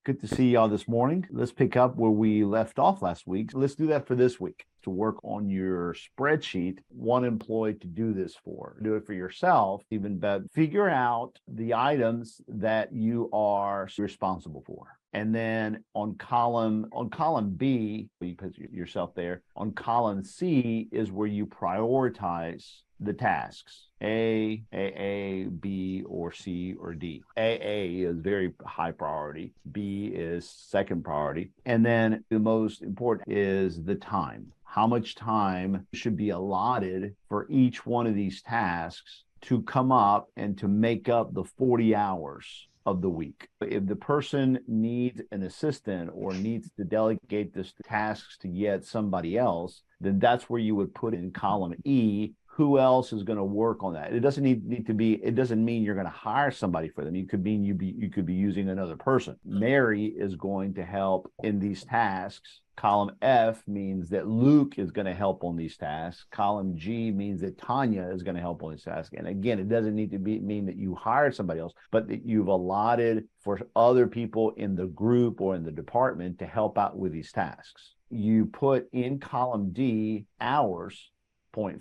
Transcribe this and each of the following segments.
Good to see y'all this morning. Let's pick up where we left off last week. Let's do that for this week. To work on your spreadsheet, one employee to do this for. Do it for yourself, even better. Figure out the items that you are responsible for. And then on column B, you put yourself there. On column C is where you prioritize the tasks. A, B, or C, or D. A is very high priority. B is second priority. And then the most important is the time. How much time should be allotted for each one of these tasks to come up and to make up the 40 hours of the week. If the person needs an assistant or needs to delegate this tasks to yet somebody else, then that's where you would put in column E, who else is going to work on that. It doesn't need to be, it doesn't mean you're going to hire somebody for them. You could mean you could be using another person. Mary is going to help in these tasks. Column F means that Luke is going to help on these tasks. Column G means that Tanya is going to help on these tasks. And again, it doesn't need to mean that you hired somebody else, but that you've allotted for other people in the group or in the department to help out with these tasks. You put in column D hours, 0.5,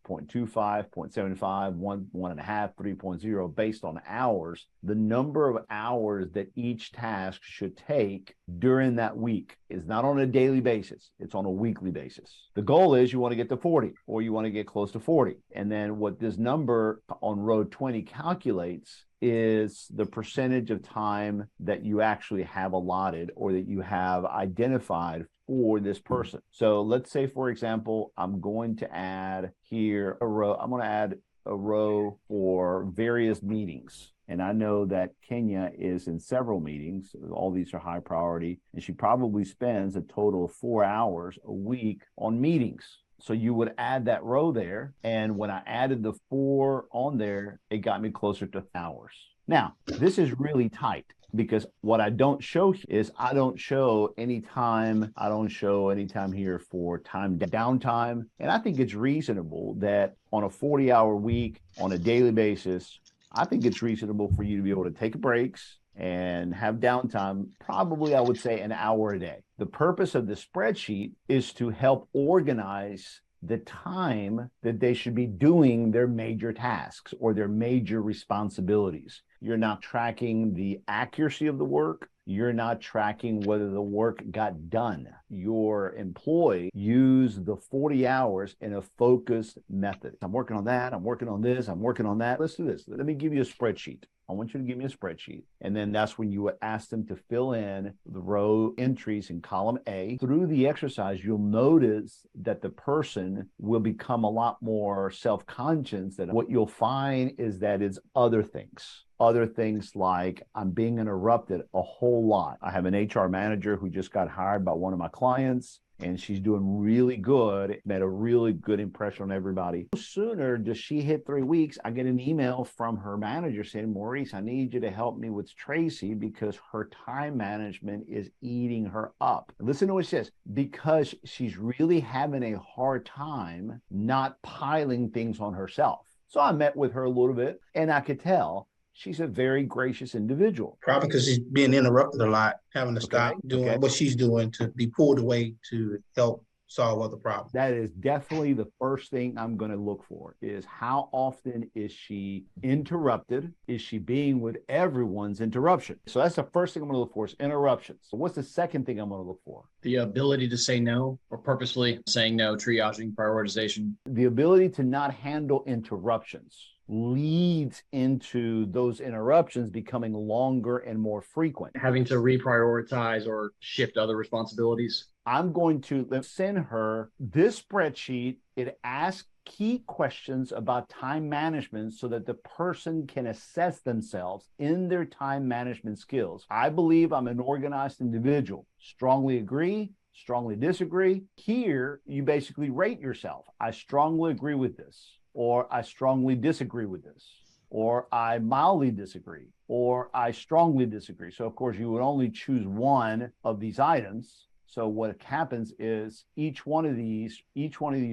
0.25, 0.75, 1.5, 3.0, based on hours, the number of hours that each task should take during that week is not on a daily basis. It's on a weekly basis. The goal is you want to get to 40 or you want to get close to 40. And then what this number on row 20 calculates is the percentage of time that you actually have allotted or that you have identified for this person. So let's say, for example, I'm going to add here a row. I'm going to add a row for various meetings. And I know that Kenya is in several meetings. All these are high priority. And she probably spends a total of 4 hours a week on meetings. So you would add that row there. And when I added the 4 on there, it got me closer to hours. Now, this is really tight because what I don't show is I don't show any time. I don't show any time here for time downtime. And I think it's reasonable that on a 40-hour week, on a daily basis, I think it's reasonable for you to be able to take breaks and have downtime, probably I would say an hour a day. The purpose of the spreadsheet is to help organize the time that they should be doing their major tasks or their major responsibilities. You're not tracking the accuracy of the work. You're not tracking whether the work got done. Your employee used the 40 hours in a focused method. I'm working on that. I'm working on this. I'm working on that. Let's do this. Let me give you a spreadsheet. I want you to give me a spreadsheet. And then that's when you would ask them to fill in the row entries in column A. Through the exercise, you'll notice that the person will become a lot more self-conscious. That what you'll find is that it's other things. Other things like I'm being interrupted a whole lot. I have an HR manager who just got hired by one of my clients, and she's doing really good. It made a really good impression on everybody. No sooner does she hit 3 weeks, I get an email from her manager saying, Maurice, I need you to help me with Tracy because her time management is eating her up. Listen to what she says, because she's really having a hard time not piling things on herself. So I met with her a little bit, and I could tell she's a very gracious individual. Probably because she's being interrupted a lot, having to stop doing what she's doing to be pulled away to help solve other problems. That is definitely the first thing I'm going to look for is how often is she interrupted? Is she being with everyone's interruption? So that's the first thing I'm going to look for is interruptions. So what's the second thing I'm going to look for? The ability to say no or purposefully saying no, triaging, prioritization. The ability to not handle interruptions leads into those interruptions becoming longer and more frequent. Having to reprioritize or shift other responsibilities. I'm going to send her this spreadsheet. It asks key questions about time management so that the person can assess themselves in their time management skills. I believe I'm an organized individual. Strongly agree, strongly disagree. Here, you basically rate yourself. I strongly agree with this, or I strongly disagree with this, or I mildly disagree, or I strongly disagree. So, of course, you would only choose one of these items. So what happens is each one of these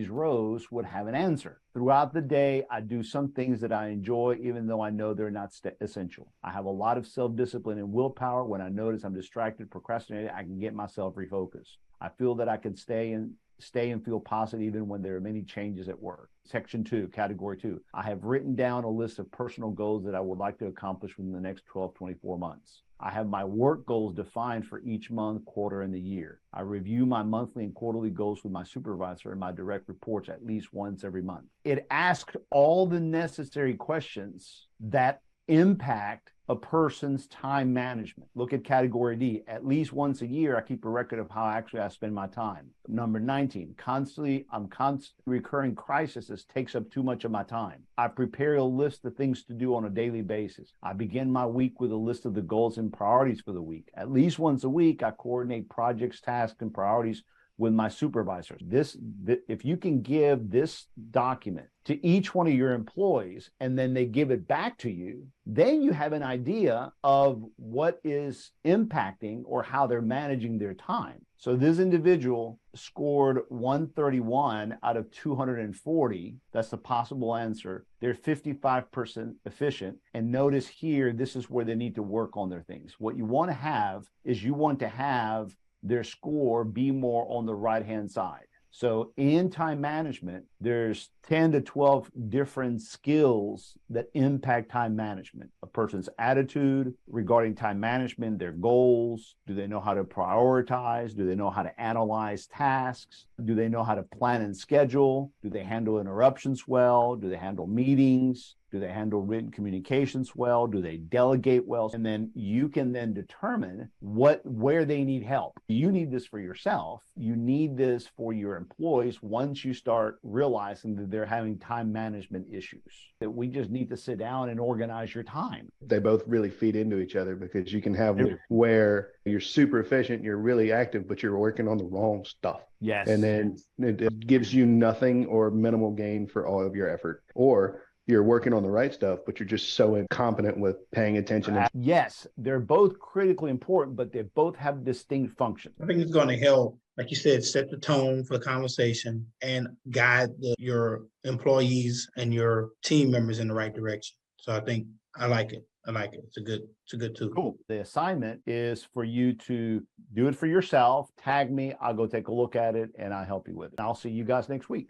rows would have an answer. Throughout the day, I do some things that I enjoy, even though I know they're not essential. I have a lot of self-discipline and willpower. When I notice I'm distracted, procrastinating, I can get myself refocused. I feel that I can stay and feel positive even when there are many changes at work. Section 2, category 2. I have written down a list of personal goals that I would like to accomplish within the next 12, 24 months. I have my work goals defined for each month, quarter, and the year. I review my monthly and quarterly goals with my supervisor and my direct reports at least once every month. It asks all the necessary questions that impact a person's time management. Look at category D. At least once a year, I keep a record of how actually I spend my time. Number 19, constantly recurring crises takes up too much of my time. I prepare a list of things to do on a daily basis. I begin my week with a list of the goals and priorities for the week. At least once a week, I coordinate projects, tasks, and priorities with my supervisors. If you can give this document to each one of your employees and then they give it back to you, then you have an idea of what is impacting or how they're managing their time. So this individual scored 131 out of 240. That's the possible answer. They're 55% efficient. And notice here, this is where they need to work on their things. What you want to have is their score be more on the right-hand side. So in time management, there's 10 to 12 different skills that impact time management. A person's attitude regarding time management, their goals, do they know how to prioritize? Do they know how to analyze tasks? Do they know how to plan and schedule? Do they handle interruptions well? Do they handle meetings? Do they handle written communications well? Do they delegate well? And then you can then determine where they need help. You need this for yourself. You need this for your employees once you start realizing that they're having time management issues. That we just need to sit down and organize your time. They both really feed into each other, because you can have where you're super efficient, you're really active, but you're working on the wrong stuff. Yes. And then it gives you nothing or minimal gain for all of your effort. Or you're working on the right stuff, but you're just so incompetent with paying attention. Yes, they're both critically important, but they both have distinct functions. I think it's going to help, like you said, set the tone for the conversation and guide your employees and your team members in the right direction. So I think I like it. It's a good tool. Cool. The assignment is for you to do it for yourself. Tag me. I'll go take a look at it and I'll help you with it. I'll see you guys next week.